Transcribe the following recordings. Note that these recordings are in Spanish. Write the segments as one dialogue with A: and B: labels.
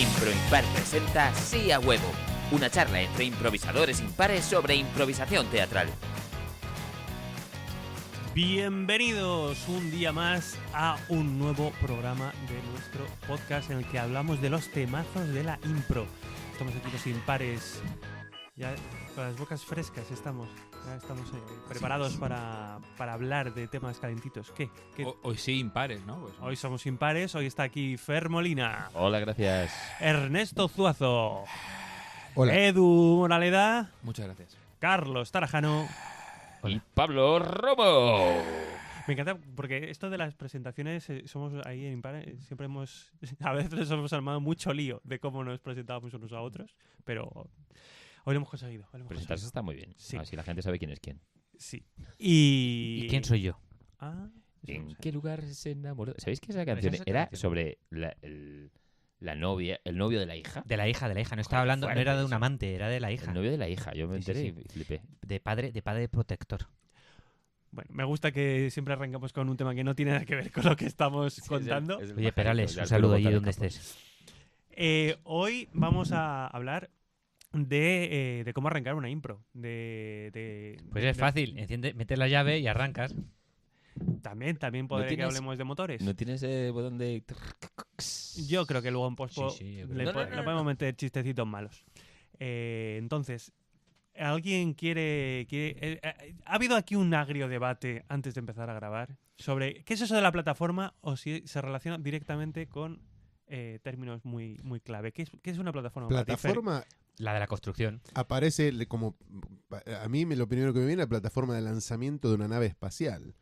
A: Improimpar presenta Sí a Huevo, una charla entre improvisadores impares sobre improvisación teatral.
B: Bienvenidos un día más a un nuevo programa de nuestro podcast en el que hablamos de los temazos de la impro. Estamos aquí los impares, ya con las bocas frescas estamos preparados para hablar de temas calentitos. ¿Qué?
C: Hoy sí impares, ¿no? Pues,
B: Hoy somos impares, hoy está aquí Fer Molina,
D: Hola, gracias.
B: Ernesto Zuazo,
E: Hola.
B: Edu Moraleda,
C: muchas gracias.
B: Carlos Tarajano.
D: Y Pablo Romo.
B: Me encanta porque esto de las presentaciones, somos ahí en Impar, siempre a veces hemos armado mucho lío de cómo nos presentábamos unos a otros, pero hoy lo hemos conseguido.
D: Presentarse está muy bien.
B: Sí.
D: Así la gente sabe quién es quién.
B: Sí. ¿Y
F: quién soy yo?
D: ¿En qué lugar se enamoró? ¿Sabéis que esa canción
B: esa
D: era
B: canción?
D: sobre la novia, el novio de la hija?
F: De la hija. No estaba hablando, no
B: fuerte
F: era de
B: eso.
F: un amante, era de la hija.
D: El novio de la hija. Yo me
F: Sí,
D: enteré
F: sí.
D: y flipé.
F: De padre protector.
B: Bueno, me gusta que siempre arrancamos con un tema que no tiene nada que ver con lo que estamos contando.
F: Oye, Perales, un saludo allí donde estés.
B: Hoy vamos a hablar de cómo arrancar una impro.
F: Pues es fácil, metes la llave y arrancas.
B: También podré que
D: tienes-
B: hablemos de motores.
D: ¿No tienes ese botón de...?
B: Yo creo que luego en post
F: Sí, yo
B: le,
F: creo.
B: le podemos meter chistecitos malos. Entonces, ¿alguien quiere ha habido aquí un agrio debate antes de empezar a grabar sobre qué es eso de la plataforma o si se relaciona directamente con términos muy, muy clave? ¿Qué es una plataforma? para ti, Fer?
E: Plataforma
F: La de la construcción.
E: aparece como... A mí lo primero que me viene es la plataforma de lanzamiento de una nave espacial.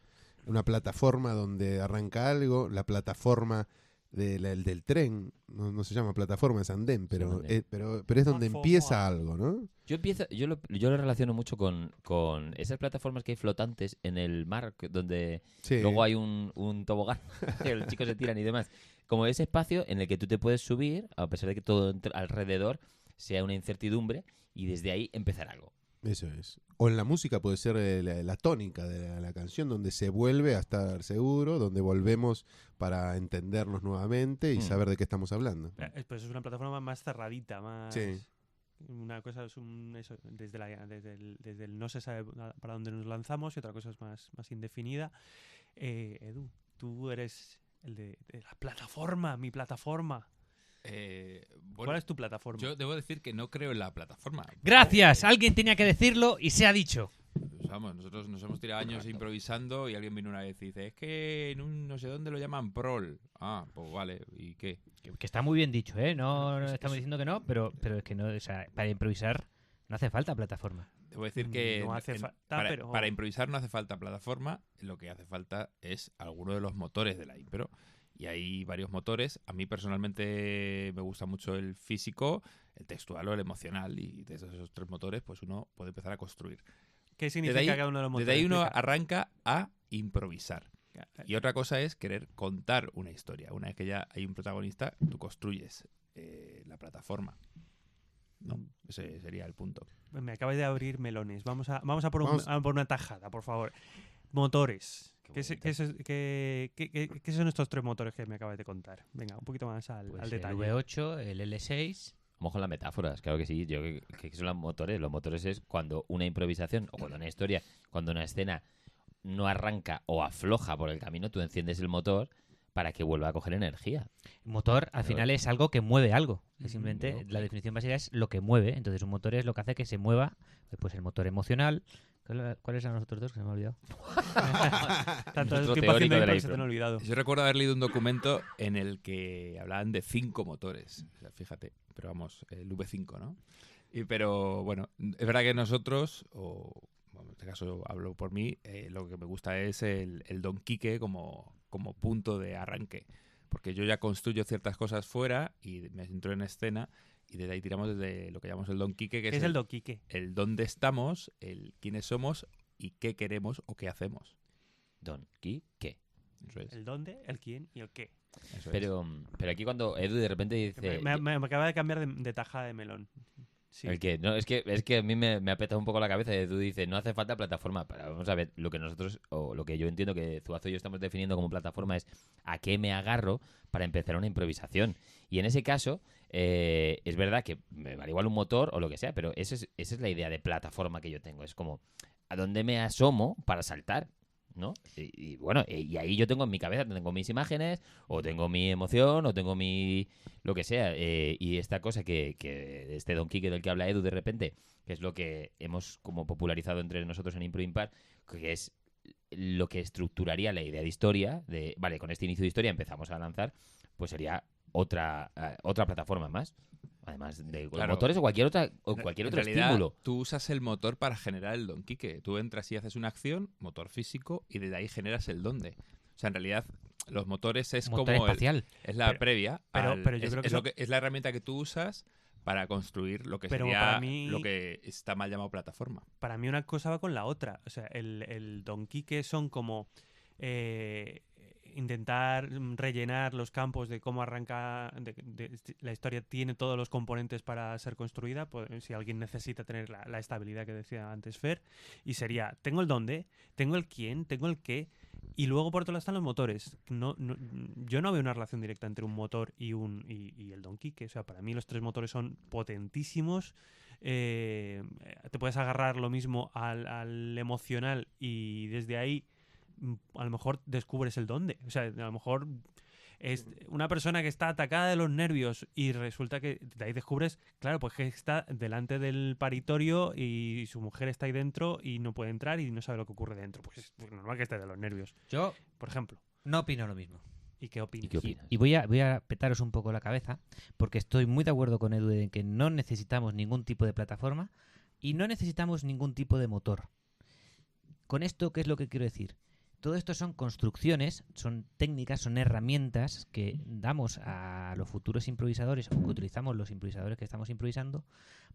E: Una plataforma donde arranca algo, la plataforma del tren, no se llama plataforma, es andén, pero,
D: Sí, andén.
E: pero es donde
B: Plataforma.
E: empieza algo, ¿no?
D: Yo lo relaciono mucho con esas plataformas que hay flotantes en el mar, donde
E: Sí.
D: luego hay un tobogán, que los chicos se tiran y demás. Como ese espacio en el que tú te puedes subir, a pesar de que todo alrededor sea una incertidumbre, y desde ahí empezar algo.
E: Eso es. O en la música puede ser la tónica de la canción, donde se vuelve a estar seguro, donde volvemos para entendernos nuevamente y saber de qué estamos hablando.
B: Pues es una plataforma más cerradita, más...
E: Sí.
B: Una cosa es eso, desde el no se sabe para dónde nos lanzamos y otra cosa es más indefinida. Edu, tú eres el de la plataforma, mi plataforma. ¿Cuál es tu plataforma?
C: Yo debo decir que no creo en la plataforma.
F: Gracias, alguien tenía que decirlo y se ha dicho.
C: Pues vamos, nosotros nos hemos tirado años improvisando y alguien vino una vez y dice, es que en un no sé dónde lo llaman prol. Ah, pues vale, ¿y qué?
F: Que está muy bien dicho, ¿eh? No estamos diciendo que no, pero es que no, o sea, para improvisar no hace falta plataforma.
C: Debo decir que
B: No hace falta, pero...
C: para improvisar no hace falta plataforma, lo que hace falta es alguno de los motores de la impro. Y hay varios motores. A mí personalmente me gusta mucho el físico, el textual o el emocional. Y desde esos tres motores, pues uno puede empezar a construir.
B: ¿Qué significa
C: Desde ahí-
B: cada uno de los motores?
C: Desde ahí uno
B: Explica.
C: arranca a improvisar. Y otra cosa es querer contar una historia. Una vez que ya hay un protagonista, tú construyes la plataforma. ¿No? Ese sería el punto.
B: Me acabas de abrir melones. Vamos a por
E: Vamos.
B: por una tajada, por favor. Motores.
D: Qué
B: ¿Qué son estos tres motores que me acabas de contar? Venga, un poquito más al
F: Pues el
B: detalle.
F: V8, el L6.
D: Vamos con las metáforas, claro que sí. Yo que son los motores. Los motores es cuando una improvisación o cuando una historia, cuando una escena no arranca o afloja por el camino, tú enciendes el motor para que vuelva a coger energía.
F: Motor al final es algo que mueve algo. Es simplemente
D: Bueno,
F: la definición básica es lo que mueve. Entonces un motor es lo que hace que se mueva. Pues el motor emocional. ¿Cuáles eran los otros dos que se me ha olvidado?
B: Tanto
D: Nuestro
B: tiempo haciendo
D: teórico de la
B: impro que se te
D: impro.
B: han olvidado.
C: Yo recuerdo haber leído un documento en el que hablaban de 5 motores. O sea, fíjate, pero vamos, el V5, ¿no? Pero bueno, es verdad que nosotros, en este caso hablo por mí, lo que me gusta es el Don Quique como punto de arranque. Porque yo ya construyo ciertas cosas fuera y me entro en escena y desde ahí tiramos desde lo que llamamos el Don Quique, que
B: ¿Qué
C: es
B: es el doquique?
C: el dónde estamos, el quiénes somos y qué queremos o qué hacemos.
D: Don Quique.
C: Eso es.
B: El dónde, el quién y el qué.
C: Eso es.
D: Pero aquí cuando Edu de repente dice...
B: Me acaba de cambiar de tajada de melón. Sí.
D: ¿El qué? No, es que a mí me ha petado un poco la cabeza. Tú dices, no hace falta plataforma. Pero vamos a ver, lo que nosotros, o lo que yo entiendo que Zuazo y yo estamos definiendo como plataforma es a qué me agarro para empezar una improvisación. Y en ese caso, Es verdad que me vale igual un motor o lo que sea, pero esa es la idea de plataforma que yo tengo. Es como, ¿a dónde me asomo para saltar? ¿No? Bueno, y ahí yo tengo en mi cabeza, tengo mis imágenes, o tengo mi emoción, o tengo mi... lo que sea. Y esta cosa que este Don Quique del que habla Edu de repente, que es lo que hemos como popularizado entre nosotros en Impro Impar, que es lo que estructuraría la idea de historia, de, vale, con este inicio de historia empezamos a lanzar, pues sería otra plataforma más. Además de
C: Claro.
D: motores o cualquier otro
C: En realidad,
D: estímulo.
C: tú usas el motor para generar el Don Quique. Tú entras y haces una acción, motor físico, y desde ahí generas el dónde. O sea, en realidad, los motores es
F: Motor
C: como
F: espacial.
C: es la previa.
B: pero yo creo que
C: es,
B: eso-
C: es la herramienta que tú usas para construir lo que
B: Pero
C: sería
B: para mí-
C: lo que está mal llamado plataforma.
B: Para mí una cosa va con la otra. O sea, el Don Quique son como intentar rellenar los campos de cómo arranca la historia, tiene todos los componentes para ser construida, pues, si alguien necesita tener la estabilidad que decía antes Fer, y sería, tengo el dónde, tengo el quién, tengo el qué, y luego por otro lado están los motores. Yo no veo una relación directa entre un motor y el Don Quique. O sea, para mí los tres motores son potentísimos. Te puedes agarrar lo mismo al emocional y desde ahí a lo mejor descubres el dónde. O sea, a lo mejor es una persona que está atacada de los nervios y resulta que de ahí descubres, claro, pues que está delante del paritorio y su mujer está ahí dentro y no puede entrar y no sabe lo que ocurre dentro. Pues es normal que esté de los nervios,
F: Yo
B: por ejemplo.
F: no opino lo mismo.
B: ¿Y qué opinas?
D: ¿Y qué opinas?
F: Y voy a petaros un poco la cabeza, porque estoy muy de acuerdo con Edu en que no necesitamos ningún tipo de plataforma y no necesitamos ningún tipo de motor. Con esto, ¿qué es lo que quiero decir? Todo esto son construcciones, son técnicas, son herramientas que damos a los futuros improvisadores o que utilizamos los improvisadores que estamos improvisando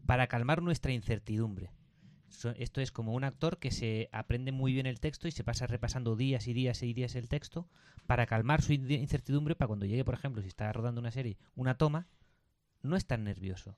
F: para calmar nuestra incertidumbre. Esto es como un actor que se aprende muy bien el texto y se pasa repasando días y días y días el texto para calmar su incertidumbre para cuando llegue, por ejemplo, si está rodando una serie, una toma, no estar nervioso.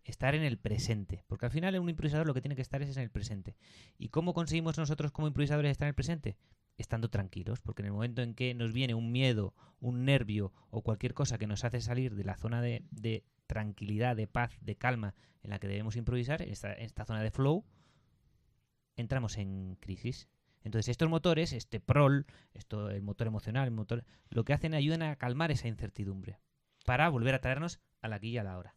F: Estar en el presente. Porque al final un improvisador lo que tiene que estar es en el presente. ¿Y cómo conseguimos nosotros como improvisadores estar en el presente? Estando tranquilos. Porque en el momento en que nos viene un miedo, un nervio o cualquier cosa que nos hace salir de la zona de tranquilidad, de paz, de calma en la que debemos improvisar, esta zona de flow, entramos en crisis. Entonces estos motores, este prol, el motor emocional, lo que hacen ayudan a calmar esa incertidumbre para volver a traernos a la aquí y a la hora.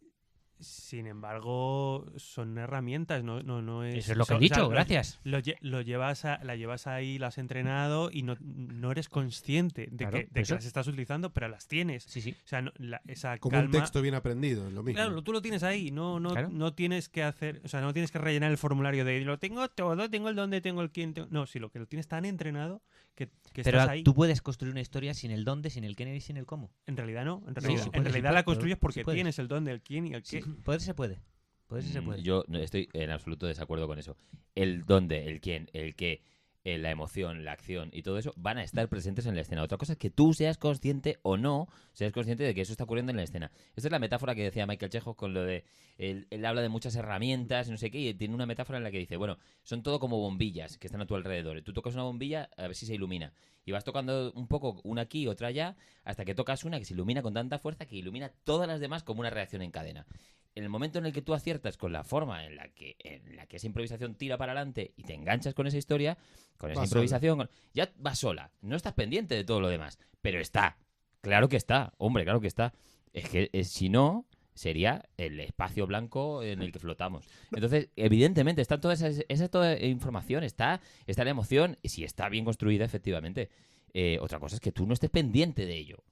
B: Sin embargo, son herramientas, no es...
F: Eso es lo que he dicho, gracias.
B: La llevas ahí, la has entrenado y no eres consciente de
F: Claro,
B: que
F: eso.
B: las estás utilizando, pero las tienes.
F: Sí, sí.
B: O sea, esa
E: Como
B: calma...
E: un texto bien aprendido, lo mismo.
B: Claro, tú lo tienes ahí,
F: Claro.
B: no tienes que hacer, o sea, no tienes que rellenar el formulario de lo tengo todo, tengo el dónde, tengo el quién, no, si lo que lo tienes tan entrenado que
F: Pero
B: estás ahí.
F: tú puedes construir una historia sin el dónde, sin el quién y sin el cómo.
B: En realidad no, en
F: Sí,
B: realidad,
F: sí
B: en
F: puedes,
B: realidad
F: sí
B: la
F: puedes,
B: construyes porque
F: sí puedes.
B: tienes el dónde, el quién y el qué.
F: Poder se puede. Poder se puede.
D: Yo no estoy en absoluto desacuerdo con eso. El dónde, el quién, el qué, la emoción, la acción y todo eso van a estar presentes en la escena. Otra cosa es que tú seas consciente o no seas consciente de que eso está ocurriendo en la escena. Esta es la metáfora que decía Michael Chekhov con lo de... Él habla de muchas herramientas y no sé qué, y tiene una metáfora en la que dice, bueno, son todo como bombillas que están a tu alrededor. Tú tocas una bombilla a ver si se ilumina. Y vas tocando un poco una aquí, otra allá, hasta que tocas una que se ilumina con tanta fuerza que ilumina todas las demás como una reacción en cadena. En el momento en el que tú aciertas con la forma en la que esa improvisación tira para adelante y te enganchas con esa historia, con esa
E: Va
D: improvisación, ya vas sola. No estás pendiente de todo lo demás. Pero está. Claro que está. Hombre, claro que está. Es que si no, sería el espacio blanco en el que flotamos. Entonces, evidentemente, está toda esa toda información, está la emoción, y si está bien construida, efectivamente. Otra cosa es que tú no estés pendiente de ello.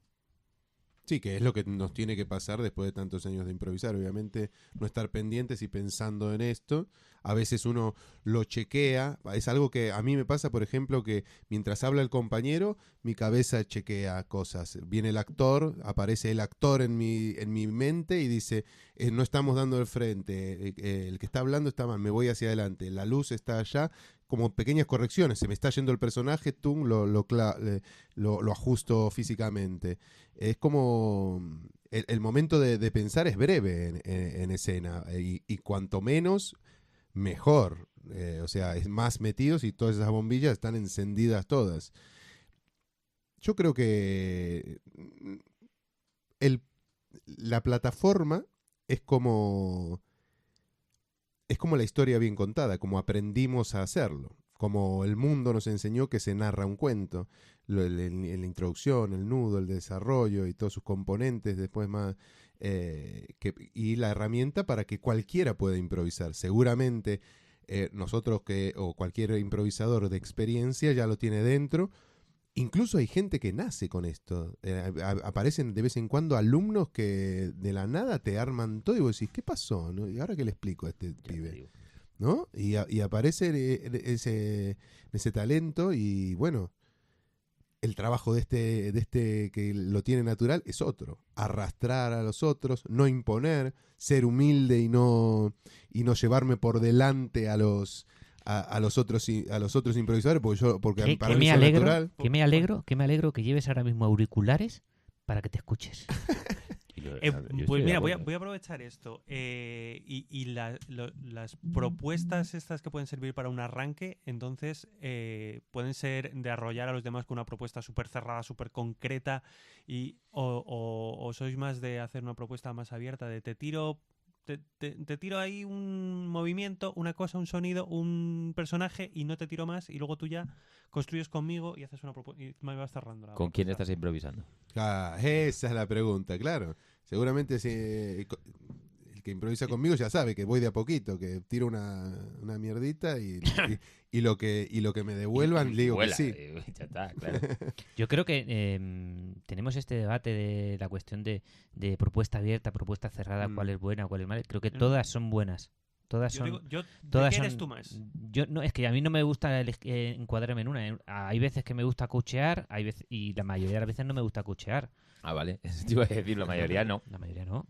E: Sí, que es lo que nos tiene que pasar después de tantos años de improvisar. Obviamente, no estar pendientes y pensando en esto. A veces uno lo chequea. Es algo que a mí me pasa, por ejemplo, que mientras habla el compañero, mi cabeza chequea cosas. Viene el actor, aparece el actor en mi mente y dice, no estamos dando el frente, el que está hablando está mal, me voy hacia adelante, la luz está allá. Como pequeñas correcciones, se me está yendo el personaje, lo ajusto físicamente. Es como el momento de pensar es breve en escena y cuanto menos, mejor. O sea, es más metidos y todas esas bombillas están encendidas todas. Yo creo que la plataforma es como la historia bien contada, como aprendimos a hacerlo, como el mundo nos enseñó que se narra un cuento, la introducción, el nudo, el desarrollo y todos sus componentes, después más y la herramienta para que cualquiera pueda improvisar. Seguramente nosotros o cualquier improvisador de experiencia ya lo tiene dentro. Incluso hay gente que nace con esto. Aparecen de vez en cuando alumnos que de la nada te arman todo y vos decís, ¿qué pasó? ¿No? ¿Y ahora qué le explico a este
D: Ya te
E: pibe?
D: digo.
E: ¿No? Y aparece ese talento y bueno, el trabajo de este que lo tiene natural es otro. Arrastrar a los otros, no imponer, ser humilde y no llevarme por delante a los otros improvisadores porque para mí es natural.
F: Que me alegro que lleves ahora mismo auriculares para que te escuches.
D: Y yo
B: Pues
D: estoy de
B: mira, voy a
D: acuerdo.
B: aprovechar esto. Las propuestas estas que pueden servir para un arranque, entonces pueden ser de arrollar a los demás con una propuesta súper cerrada, súper concreta, o sois más de hacer una propuesta más abierta, de te tiro ahí un movimiento, una cosa, un sonido, un personaje y no te tiro más y luego tú ya construyes conmigo y haces una propuesta y me vas cerrando la
D: ¿Con quién
B: propuesta.
D: estás improvisando?
E: Ah, esa es la pregunta, claro. Seguramente el que improvisa conmigo ya sabe que voy de a poquito, que tiro una mierdita y lo que me devuelvan, le digo
D: Vuela,
E: que sí.
D: ya está, claro.
F: Yo creo que tenemos este debate de la cuestión de propuesta abierta, propuesta cerrada, cuál es buena, cuál es mala. Creo que todas son buenas. Todas
B: Yo
F: son.
B: digo, ¿de
F: todas
B: qué
F: son,
B: eres tú más?
F: Yo no, es que a mí no me gusta encuadrarme en una. Hay veces que me gusta coachear, y la mayoría de las veces no me gusta coachear.
D: Ah, vale. Te iba a decir, la mayoría no.
F: La mayoría no,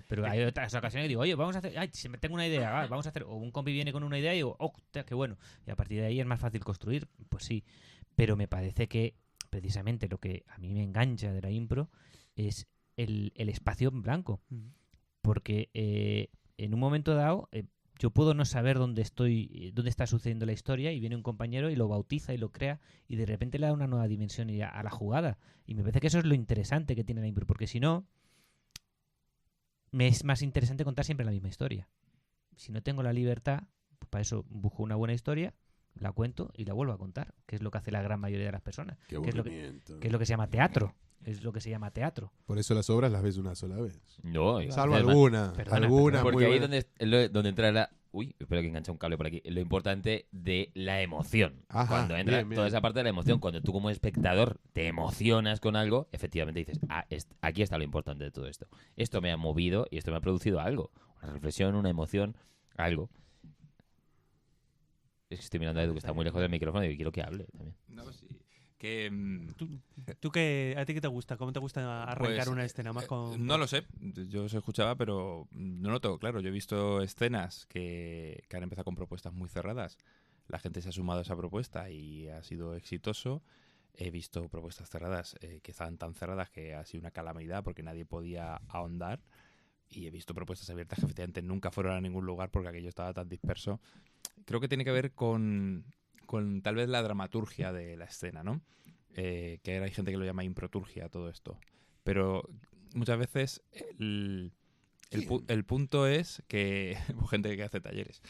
F: pero hay otras ocasiones que digo, oye, vamos a hacer, si me tengo una idea, vamos a hacer, o un compi viene con una idea y digo, oh, qué bueno, y a partir de ahí es más fácil construir, pues sí, pero me parece que precisamente lo que a mí me engancha de la impro es el espacio en blanco, porque en un momento dado yo puedo no saber dónde está sucediendo la historia y viene un compañero y lo bautiza y lo crea y de repente le da una nueva dimensión a la jugada. Y me parece que eso es lo interesante que tiene la impro, porque si no, me es más interesante contar siempre la misma historia. Si no tengo la libertad, pues para eso busco una buena historia, la cuento y la vuelvo a contar, que es lo que hace la gran mayoría de las personas,
E: Qué
F: que es lo que se llama teatro. Es lo que se llama teatro.
E: Por eso las obras las ves una sola vez.
D: No,
E: Salvo
D: además,
E: alguna.
F: Perdona,
D: porque
E: muy
D: ahí
E: buena.
D: donde entra la... Uy, espero que enganche un cable por aquí. Lo importante de la emoción.
E: Ajá,
D: Cuando entra
E: bien, bien.
D: toda esa parte de la emoción, cuando tú como espectador te emocionas con algo, efectivamente dices, aquí está lo importante de todo esto. Esto me ha movido y esto me ha producido algo. Una reflexión, una emoción, algo. Es que estoy mirando a Edu, que está muy lejos del micrófono y quiero que hable también.
C: No, sí. Que,
B: ¿Tú ¿A ti qué te gusta? ¿Cómo te gusta arrancar
C: pues,
B: una escena? Más con...
C: no lo sé, yo se escuchaba, pero no lo tengo claro. Yo he visto escenas que han empezado con propuestas muy cerradas. La gente se ha sumado a esa propuesta y ha sido exitoso. He visto propuestas cerradas que estaban tan cerradas que ha sido una calamidad porque nadie podía ahondar. Y he visto propuestas abiertas que efectivamente nunca fueron a ningún lugar porque aquello estaba tan disperso. Creo que tiene que ver con tal vez la dramaturgia de la escena, ¿no? Que hay gente que lo llama improturgia, todo esto. Pero muchas veces el punto es que... gente que hace talleres.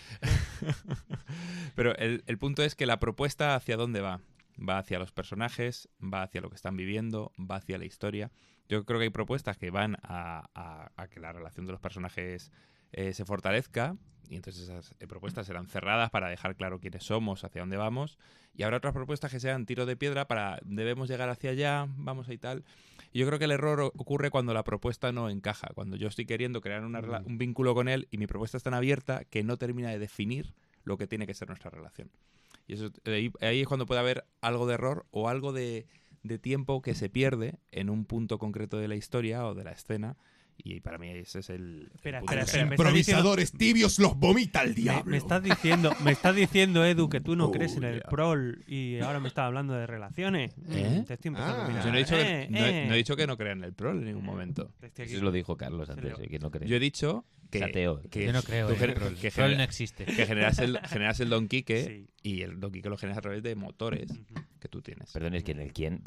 C: Pero el punto es que la propuesta hacia dónde va. Va hacia los personajes, va hacia lo que están viviendo, va hacia la historia. Yo creo que hay propuestas que van a que la relación de los personajes se fortalezca, y entonces esas propuestas serán cerradas para dejar claro quiénes somos, hacia dónde vamos, y habrá otras propuestas que sean tiro de piedra para debemos llegar hacia allá, vamos ahí tal. Y yo creo que el error ocurre cuando la propuesta no encaja, cuando yo estoy queriendo crear un vínculo con él y mi propuesta es tan abierta que no termina de definir lo que tiene que ser nuestra relación. Y eso, ahí es cuando puede haber algo de error o algo de tiempo que se pierde en un punto concreto de la historia o de la escena. Y para mí ese es el...
B: Espera,
C: punto.
B: espera, me
E: Improvisadores tibios los vomita el
B: Me
E: diablo.
B: estás diciendo, Edu, que tú no
E: Oh,
B: crees en el
E: yeah.
B: prol y ahora me estás hablando de relaciones.
C: ¿Eh?
B: Te estoy empezando a
E: Ah.
B: mirar.
C: Yo no he dicho que, no he dicho que no crea en el prol en ningún momento.
B: Estoy aquí.
D: Eso lo dijo Carlos antes,
B: Sí,
D: que no cree.
C: Yo he dicho que...
D: Es ateo.
C: que
F: Yo no creo
C: tú
F: en el
C: gener-
F: prol.
C: que
F: El prol
C: genera-
F: no existe.
C: que generas el Don Quique
B: Sí.
C: y el Don Quique lo generas a través de motores
B: Ujú.
C: que tú tienes.
D: Perdón, es que el quién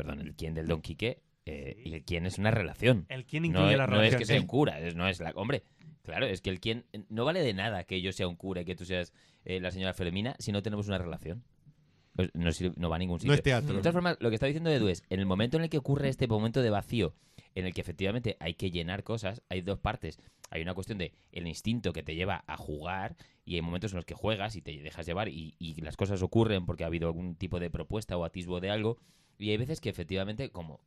D: del Don Quique Y el quién es una relación.
B: El quién
D: No,
B: incluye la
D: no es
B: relación.
D: que sea un cura, no es la... Hombre, claro, es que el quién... No vale de nada que yo sea un cura y que tú seas la señora Fermina si no tenemos una relación. Pues no va a ningún sitio.
E: No es teatro.
D: De todas formas, lo que está diciendo Edu es, en el momento en el que ocurre este momento de vacío, en el que efectivamente hay que llenar cosas, hay dos partes. Hay una cuestión de el instinto que te lleva a jugar y hay momentos en los que juegas y te dejas llevar y las cosas ocurren porque ha habido algún tipo de propuesta o atisbo de algo. Y hay veces que efectivamente, como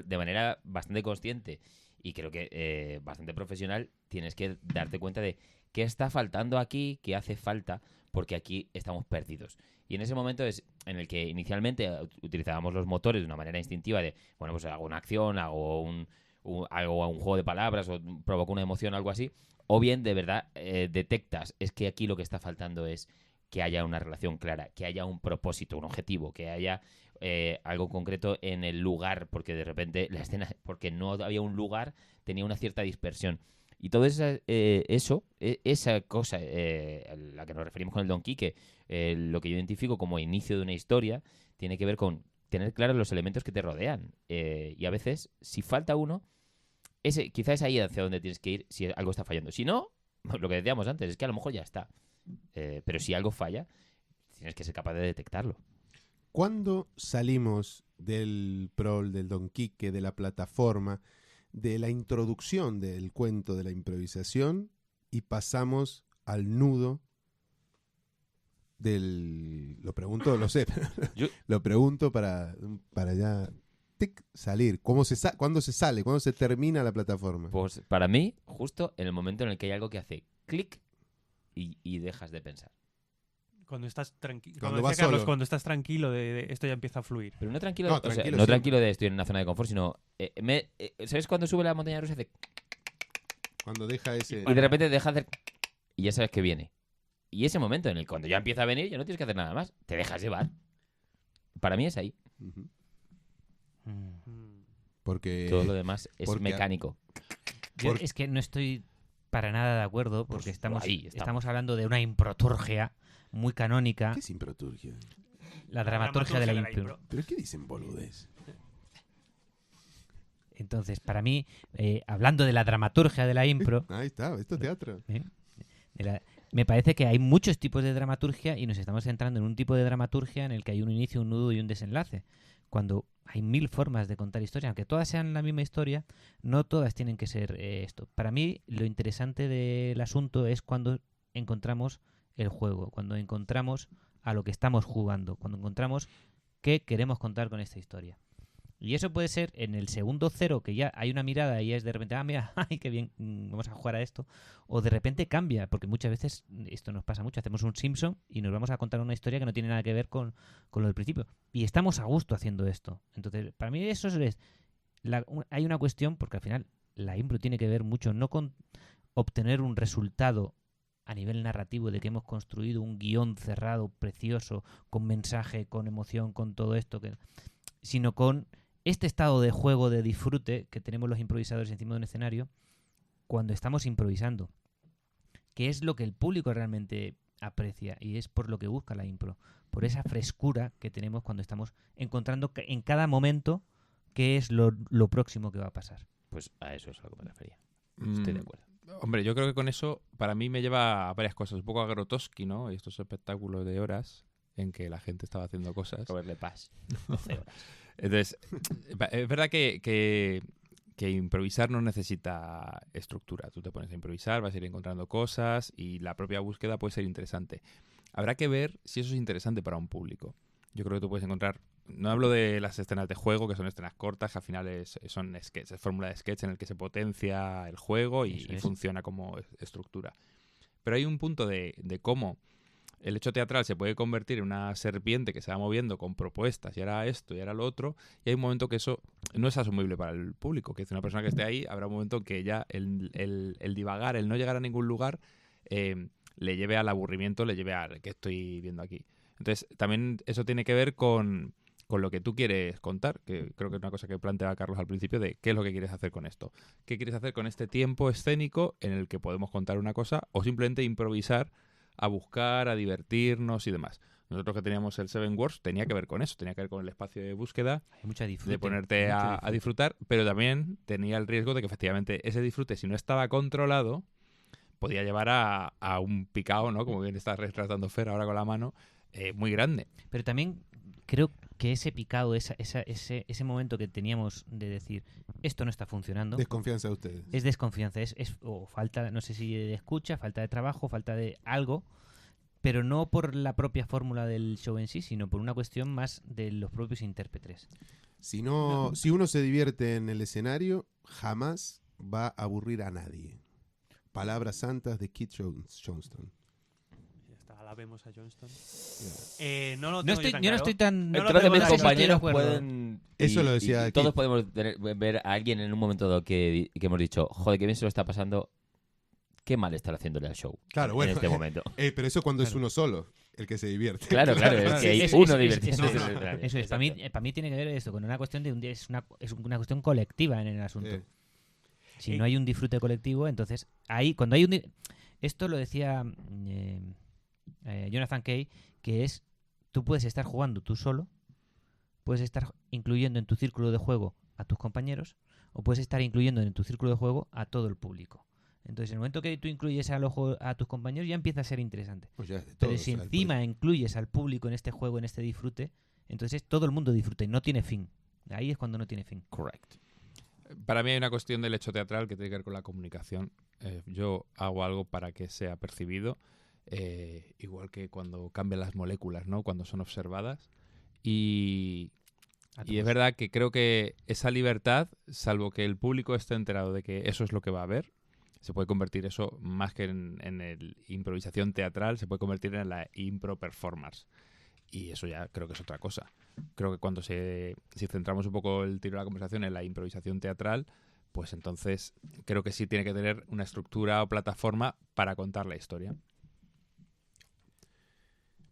D: de manera bastante consciente y creo que bastante profesional, tienes que darte cuenta de qué está faltando aquí, qué hace falta, porque aquí estamos perdidos. Y en ese momento es en el que inicialmente utilizábamos los motores de una manera instintiva de, bueno, pues hago una acción, hago un juego de palabras o provoco una emoción o algo así, o bien de verdad detectas, es que aquí lo que está faltando es que haya una relación clara, que haya un propósito, un objetivo, que haya algo concreto en el lugar, porque de repente la escena, porque no había un lugar, tenía una cierta dispersión. Y todo esa cosa, a la que nos referimos con el Don Quique, lo que yo identifico como inicio de una historia, tiene que ver con tener claros los elementos que te rodean. Y a veces, si falta uno, quizás es ahí hacia donde tienes que ir si algo está fallando. Si no, lo que decíamos antes, es que a lo mejor ya está. Pero si algo falla, tienes que ser capaz de detectarlo.
E: ¿Cuándo salimos del prol, del Don Quique, de la plataforma, de la introducción del cuento de la improvisación y pasamos al nudo del... Lo pregunto, lo sé, lo pregunto para ya salir. ¿Cuándo se sale? ¿Cuándo se termina la plataforma?
D: Pues para mí, justo en el momento en el que hay algo que hace clic y dejas de pensar.
B: Cuando estás tranquilo.
E: Cuando vas
B: Carlos,
E: solo.
B: cuando estás tranquilo de esto ya empieza a fluir.
D: Pero no tranquilo,
E: No,
D: o sea,
E: tranquilo
D: no
E: siempre.
D: tranquilo de estoy en una zona de confort, sino... ¿sabes cuando sube la montaña rusa? Hace...
E: Cuando deja ese...
D: Y de repente deja de hacer... Y ya sabes que viene. Y ese momento en el que cuando ya empieza a venir, ya no tienes que hacer nada más. Te dejas llevar. Para mí es ahí.
E: Ujú.
B: Mm.
E: Porque...
D: Todo lo demás es
E: porque-
D: mecánico.
F: Yo es que no estoy para nada de acuerdo porque
D: Pues
F: estamos
D: ahí estamos.
F: estamos hablando de una improturgia muy canónica,
E: ¿Qué es improturgia?
F: la dramaturgia de la impro.
E: ¿Pero qué dicen boludez?
F: Entonces, para mí, hablando de la dramaturgia de la impro,
E: Ahí está, esto es teatro.
F: me parece que hay muchos tipos de dramaturgia y nos estamos centrando en un tipo de dramaturgia en el que hay un inicio, un nudo y un desenlace. Cuando hay 1000 formas de contar historia, aunque todas sean la misma historia, no todas tienen que ser esto. Para mí, lo interesante del asunto es cuando encontramos el juego, cuando encontramos a lo que estamos jugando, cuando encontramos qué queremos contar con esta historia. Y eso puede ser en el segundo cero, que ya hay una mirada y es de repente, mira, ay, qué bien, vamos a jugar a esto. O de repente cambia, porque muchas veces esto nos pasa mucho. Hacemos un Simpson y nos vamos a contar una historia que no tiene nada que ver con lo del principio. Y estamos a gusto haciendo esto. Entonces, para mí eso es... hay una cuestión, porque al final la impro tiene que ver mucho no con obtener un resultado a nivel narrativo de que hemos construido un guión cerrado, precioso, con mensaje, con emoción, con todo esto, sino con este estado de juego, de disfrute que tenemos los improvisadores encima de un escenario cuando estamos improvisando, que es lo que el público realmente aprecia y es por lo que busca la impro, por esa frescura que tenemos cuando estamos encontrando en cada momento qué es lo próximo que va a pasar.
D: Pues a eso es a lo que me refería. Estoy de acuerdo.
C: Hombre, yo creo que con eso, para mí me lleva a varias cosas. Un poco a Grotowski, ¿no? Y estos espectáculos de horas en que la gente estaba haciendo cosas.
D: Robert Lepage. 12 horas.
C: Entonces, es verdad que improvisar no necesita estructura. Tú te pones a improvisar, vas a ir encontrando cosas y la propia búsqueda puede ser interesante. Habrá que ver si eso es interesante para un público. Yo creo que tú puedes encontrar... No hablo de las escenas de juego, que son escenas cortas, que al final son sketches, es fórmula de sketch en el que se potencia el juego y funciona como estructura. Pero hay un punto de cómo el hecho teatral se puede convertir en una serpiente que se va moviendo con propuestas, y ahora esto, y ahora lo otro, y hay un momento que eso no es asumible para el público, que es una persona que esté ahí, habrá un momento en que ya el divagar, el no llegar a ningún lugar, le lleve al aburrimiento, le lleve a ¿qué estoy viendo aquí? Entonces, también eso tiene que ver con lo que tú quieres contar, que creo que es una cosa que planteaba Carlos al principio, de qué es lo que quieres hacer con esto. ¿Qué quieres hacer con este tiempo escénico en el que podemos contar una cosa o simplemente improvisar a buscar, a divertirnos y demás? Nosotros que teníamos el Seven Wars tenía que ver con eso, tenía que ver con el espacio de búsqueda,
F: Hay mucha disfrute.
C: de ponerte
F: mucho
C: a
F: disfrute.
C: disfrutar, pero también tenía el riesgo de que efectivamente ese disfrute, si no estaba controlado, podía llevar a un picao, ¿no? Como bien está retratando Fer ahora con la mano, muy grande.
F: Pero también creo que ese picado, ese momento que teníamos de decir, esto no está funcionando,
E: Desconfianza de ustedes.
F: es desconfianza, o falta, no sé si de escucha, falta de trabajo, falta de algo, pero no por la propia fórmula del show en sí, sino por una cuestión más de los propios intérpretes.
E: Si uno se divierte en el escenario, jamás va a aburrir a nadie. Palabras santas de Keith Johnston.
B: Ya está, la vemos a Johnston.
F: No
B: No lo tengo
F: estoy,
B: tan
F: yo no
B: claro.
F: estoy tan...
B: No lo
D: Creo que
B: tengo
D: mis
B: tan
F: no sé si estoy de
D: compañeros
F: acuerdo.
D: pueden...
E: Eso lo decía
D: y
E: aquí.
D: todos podemos ver a alguien en un momento dado que hemos dicho, joder, qué bien se lo está pasando, qué mal estar haciéndole al show
E: Claro, bueno.
D: en este momento.
E: Pero eso cuando es
F: Claro.
E: uno solo, el que se divierte.
D: Claro, es que hay
F: Es-
D: uno
F: es-
D: divirtiéndose.
F: eso
D: en el escenario.
F: Eso es, para mí tiene que ver esto con una cuestión de es una cuestión colectiva en el asunto. Si no hay un disfrute colectivo, entonces ahí cuando hay esto lo decía Jonathan Kay, que es tú puedes estar jugando tú solo, puedes estar incluyendo en tu círculo de juego a tus compañeros o puedes estar incluyendo en tu círculo de juego a todo el público. Entonces, en el momento que tú incluyes a tus compañeros ya empieza a ser interesante.
E: Pues ya es de
F: Pero
E: todo,
F: si
E: o sea,
F: encima incluyes al público en este juego, en este disfrute, entonces todo el mundo disfruta y no tiene fin. Ahí es cuando no tiene fin.
C: Correcto. Para mí hay una cuestión del hecho teatral que tiene que ver con la comunicación. Yo hago algo para que sea percibido, igual que cuando cambian las moléculas, ¿no? Cuando son observadas. Y es verdad que creo que esa libertad, salvo que el público esté enterado de que eso es lo que va a haber, se puede convertir eso, más que en el improvisación teatral, se puede convertir en la impro performance. Y eso ya creo que es otra cosa. Creo que cuando si centramos un poco el tiro de la conversación en la improvisación teatral, pues entonces creo que sí tiene que tener una estructura o plataforma para contar la historia.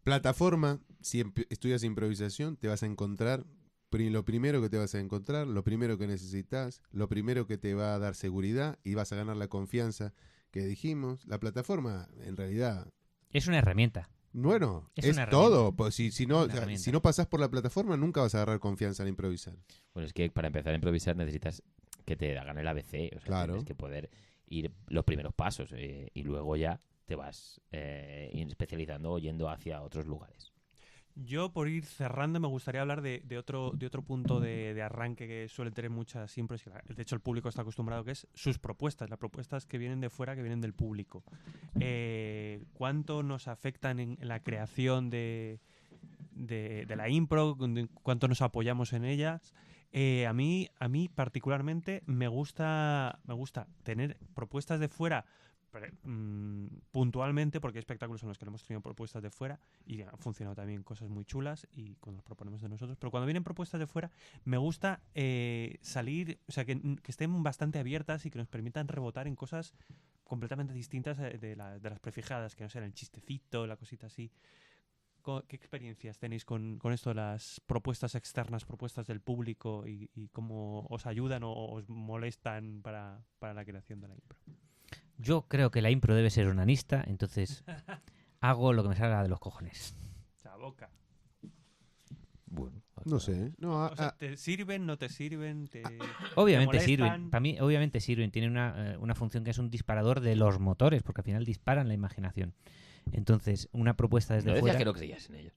E: Plataforma, si estudias improvisación, te vas a encontrar lo primero que te vas a encontrar, lo primero que necesitas, lo primero que te va a dar seguridad y vas a ganar la confianza que dijimos. La plataforma, en realidad,
F: Es una herramienta.
E: bueno,
F: Es
E: es
F: una
E: todo. Pues si no,
F: Una herramienta.
E: si no pasas por la plataforma, nunca vas a agarrar confianza al improvisar.
D: Bueno, es que para empezar a improvisar necesitas que te hagan el ABC. O sea,
E: Claro.
D: tienes que poder ir los primeros pasos y luego ya te vas especializando o yendo hacia otros lugares.
B: Yo, por ir cerrando, me gustaría hablar de otro punto de arranque que suele tener muchas impros, que de hecho el público está acostumbrado, que es sus propuestas, las propuestas que vienen de fuera, que vienen del público. ¿Cuánto nos afectan en la creación de la impro? ¿Cuánto nos apoyamos en ellas? A mí particularmente me gusta tener propuestas de fuera puntualmente, porque hay espectáculos en los que no hemos tenido propuestas de fuera y han funcionado también cosas muy chulas y cuando nos proponemos de nosotros, pero cuando vienen propuestas de fuera me gusta salir, o sea, que estén bastante abiertas y que nos permitan rebotar en cosas completamente distintas de las prefijadas, que no sean el chistecito, la cosita así. ¿Qué experiencias tenéis con esto de las propuestas externas, propuestas del público y cómo os ayudan o os molestan para la creación de la impro?
F: Yo creo que la impro debe ser onanista, entonces hago lo que me salga de los cojones.
B: Boca.
D: Bueno,
E: No sé. No,
B: O sea, ¿te sirven, no te sirven?
F: Obviamente
B: ¿Te
F: sirven.
B: molestan?
F: Para mí, obviamente sirven. Tienen una función que es un disparador de los motores, porque al final disparan la imaginación. Entonces, una propuesta desde
D: no decías
F: fuera...
D: que no creías en ellos.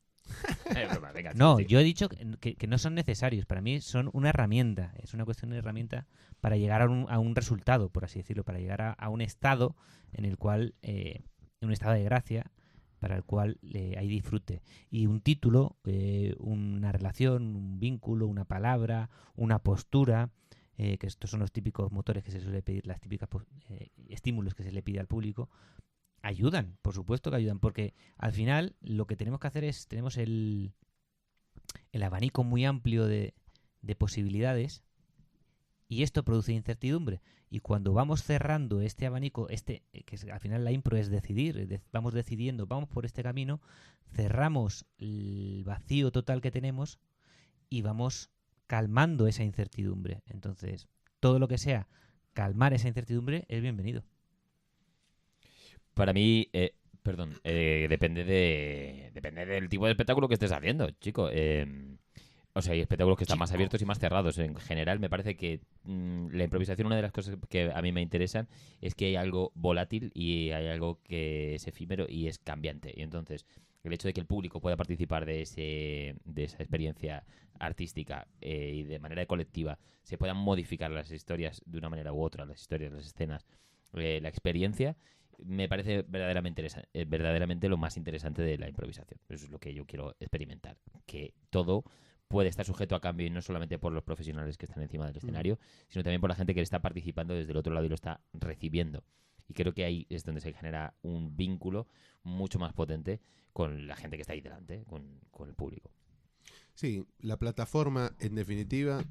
D: Es broma, venga,
F: No,
D: sí.
F: yo he dicho que no son necesarios. Para mí son una herramienta. Es una cuestión de herramienta para llegar a un resultado, por así decirlo, para llegar a un estado en el cual, un estado de gracia, para el cual hay disfrute. Y un título, una relación, un vínculo, una palabra, una postura, que estos son los típicos motores que se suele pedir, las típicas estímulos que se le pide al público, ayudan, por supuesto que ayudan, porque al final lo que tenemos que hacer es, tenemos el abanico muy amplio de posibilidades y esto produce incertidumbre. Y cuando vamos cerrando este abanico, al final la impro es decidir, vamos decidiendo, vamos por este camino, cerramos el vacío total que tenemos y vamos calmando esa incertidumbre. Entonces, todo lo que sea calmar esa incertidumbre es bienvenido.
D: Para mí, Perdón, depende del tipo de espectáculo que estés haciendo, chico. O sea, hay espectáculos que están más abiertos y más cerrados. En general, me parece que la improvisación, una de las cosas que a mí me interesan es que hay algo volátil y hay algo que es efímero y es cambiante. Y entonces, el hecho de que el público pueda participar de esa experiencia artística y de manera colectiva, se puedan modificar las historias de una manera u otra, las historias, las escenas, la experiencia, me parece verdaderamente lo más interesante de la improvisación. Eso es lo que yo quiero experimentar. Que todo puede estar sujeto a cambio y no solamente por los profesionales que están encima del escenario, sino también por la gente que está participando desde el otro lado y lo está recibiendo. Y creo que ahí es donde se genera un vínculo mucho más potente con la gente que está ahí delante, con el público.
E: Sí, la plataforma, en definitiva,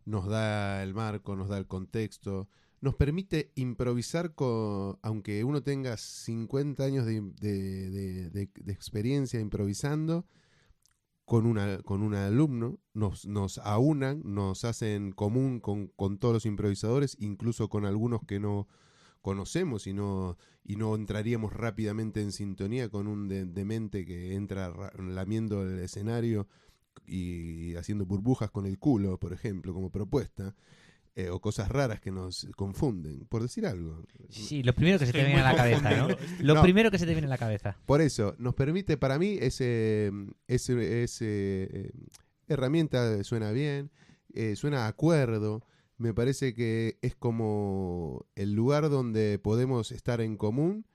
E: nos da el marco, nos da el contexto, nos permite improvisar, aunque uno tenga 50 años de experiencia improvisando, con un alumno, nos aunan, nos hacen común con todos los improvisadores, incluso con algunos que no conocemos y no entraríamos rápidamente en sintonía con un demente que entra lamiendo el escenario y haciendo burbujas con el culo, por ejemplo, como propuesta. O cosas raras que nos confunden, por decir algo.
F: Sí, lo primero que se te
B: Estoy
F: viene a la
B: muy
F: cabeza, ¿no?
B: confundido.
F: Lo
E: No.
F: primero que se te viene a la cabeza.
E: Por eso, nos permite, para mí, ese herramienta suena bien, suena a acuerdo. Me parece que es como el lugar donde podemos estar en común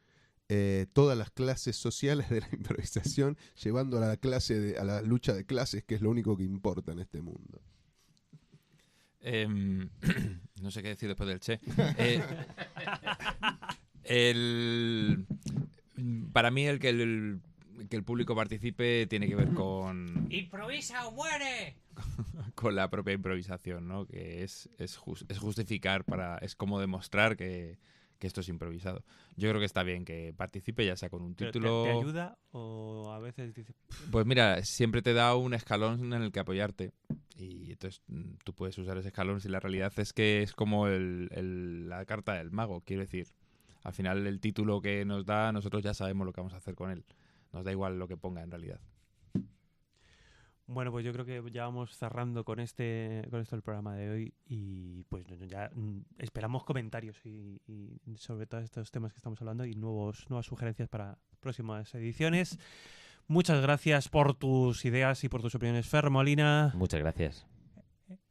E: todas las clases sociales de la improvisación, llevando a a la lucha de clases, que es lo único que importa en este mundo.
C: No sé qué decir después del Che. Para mí que el público participe tiene que ver con
F: ¡Improvisa o muere!
C: con la propia improvisación, ¿no? Que es justificar, es como demostrar que esto es improvisado. Yo creo que está bien que participe, ya sea con un
B: ¿Pero
C: título.
B: ¿Te ayuda o a veces dices...
C: Pues mira, siempre te da un escalón en el que apoyarte. Y entonces tú puedes usar ese escalón si la realidad es que es como la carta del mago. Quiero decir, al final el título que nos da, nosotros ya sabemos lo que vamos a hacer con él. Nos da igual lo que ponga en realidad.
B: Bueno, pues yo creo que ya vamos cerrando con esto el programa de hoy y pues ya esperamos comentarios y sobre todos estos temas que estamos hablando y nuevas sugerencias para próximas ediciones. Muchas gracias por tus ideas y por tus opiniones, Fer Molina,
D: Muchas gracias.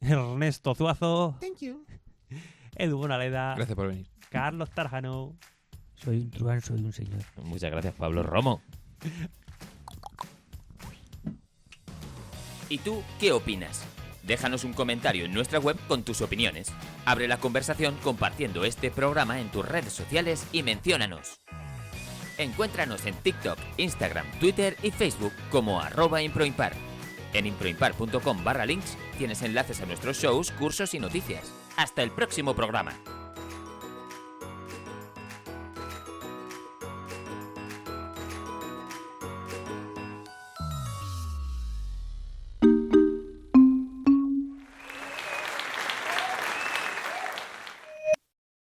B: Ernesto Zuazo,
E: Thank you.
B: Edu Bonaleda,
C: Gracias por venir.
B: Carlos Tarjano.
F: Soy un truán, soy un señor.
D: Muchas gracias, Pablo Romo.
A: ¿Y tú qué opinas? Déjanos un comentario en nuestra web con tus opiniones. Abre la conversación compartiendo este programa en tus redes sociales y menciónanos. Encuéntranos en TikTok, Instagram, Twitter y Facebook como @improimpar. En improimpar.com/links tienes enlaces a nuestros shows, cursos y noticias. Hasta el próximo programa.